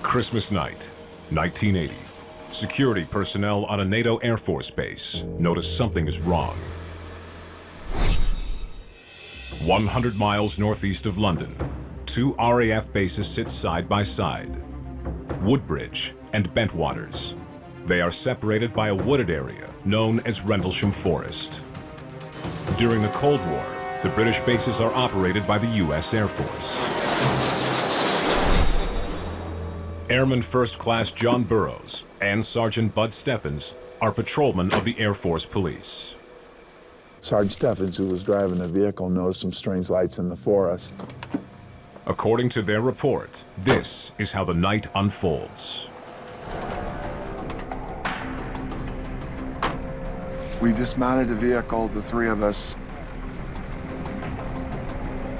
Christmas night, 1980. Security personnel on a NATO Air Force base notice something is wrong. 100 miles northeast of London, two RAF bases sit side by side. Woodbridge and Bentwaters. They are separated by a wooded area known as Reendlesham Forest. During the Cold War, the British bases are operated by the US Air Force. Airman First Class John Burroughs and Sergeant Bud Steffens are patrolmen of the Air Force Police. Sergeant Steffens, who was driving the vehicle, noticed some strange lights in the forest. According to their report, this is how the night unfolds. We dismounted the vehicle, the three of us.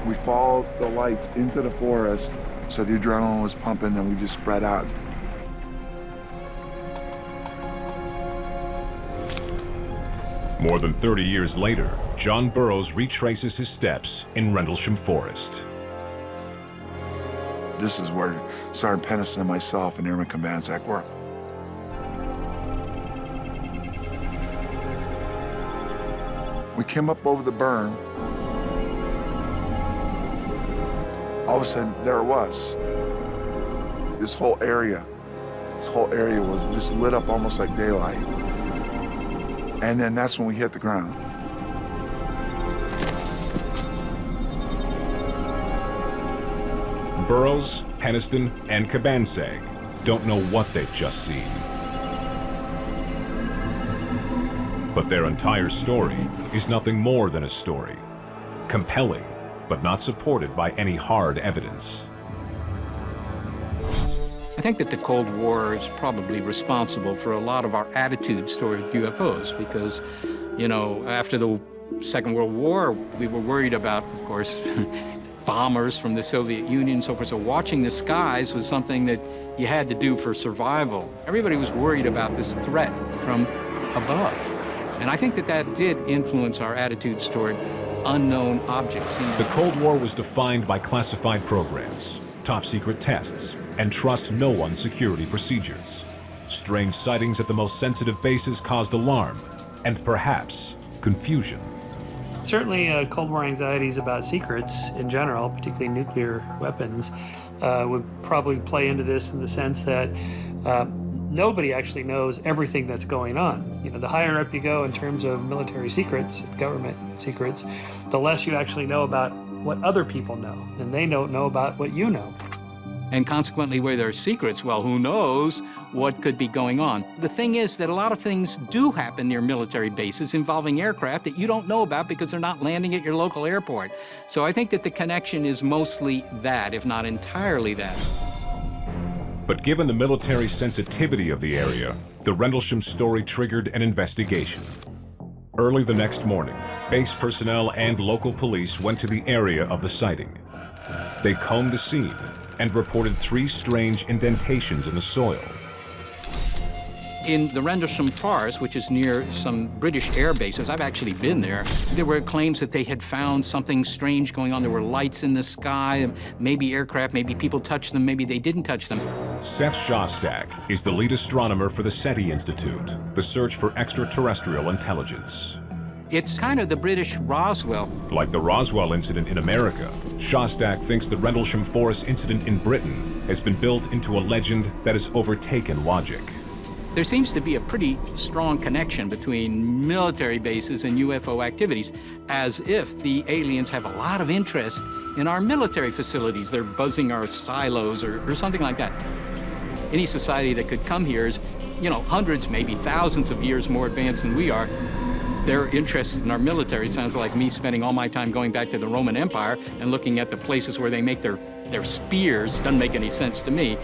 We followed the lights into the forest, so the adrenaline was pumping and we just spread out. More than 30 years later, John Burroughs retraces his steps in Reendlesham Forest. This is where Sergeant Pennison and myself and Airman Kamanzak were. We came up over the burn. All of a sudden, there it was. This whole area was just lit up almost like daylight. And then that's when we hit the ground. Burroughs, Penniston, and Kabanzag don't know what they've just seen. But their entire story is nothing more than a story. Compelling, but not supported by any hard evidence. I think that the Cold War is probably responsible for a lot of our attitudes toward UFOs because, you know, after the Second World War, we were worried about, of course, bombers from the Soviet Union and so forth. So watching the skies was something that you had to do for survival. Everybody was worried about this threat from above. And I think that that did influence our attitudes toward unknown objects. The Cold War was defined by classified programs, top-secret tests, and trust-no-one security procedures. Strange sightings at the most sensitive bases caused alarm and perhaps confusion. Certainly, Cold War anxieties about secrets in general, particularly nuclear weapons, would probably play into this in the sense that nobody actually knows everything that's going on. You know, the higher up you go in terms of military secrets, government secrets, the less you actually know about what other people know, and they don't know about what you know. And consequently, where there are secrets, well, who knows what could be going on? The thing is that a lot of things do happen near military bases involving aircraft that you don't know about because they're not landing at your local airport. So I think that the connection is mostly that, if not entirely that. But given the military sensitivity of the area, the Reendlesham story triggered an investigation. Early the next morning, base personnel and local police went to the area of the sighting. They combed the scene and reported 3 strange indentations in the soil. In the Reendlesham Forest, which is near some British air bases, I've actually been there, there were claims that they had found something strange going on. There were lights in the sky, maybe aircraft, maybe people touched them, maybe they didn't touch them. Seth Shostak is the lead astronomer for the SETI Institute, the search for extraterrestrial intelligence. It's kind of the British Roswell. Like the Roswell incident in America, Shostak thinks the Reendlesham Forest incident in Britain has been built into a legend that has overtaken logic. There seems to be a pretty strong connection between military bases and UFO activities, as if the aliens have a lot of interest in our military facilities. They're buzzing our silos or something like that. Any society that could come here is, you know, hundreds, maybe thousands of years more advanced than we are. Their interest in our military sounds like me spending all my time going back to the Roman Empire and looking at the places where they make their spears. Doesn't make any sense to me.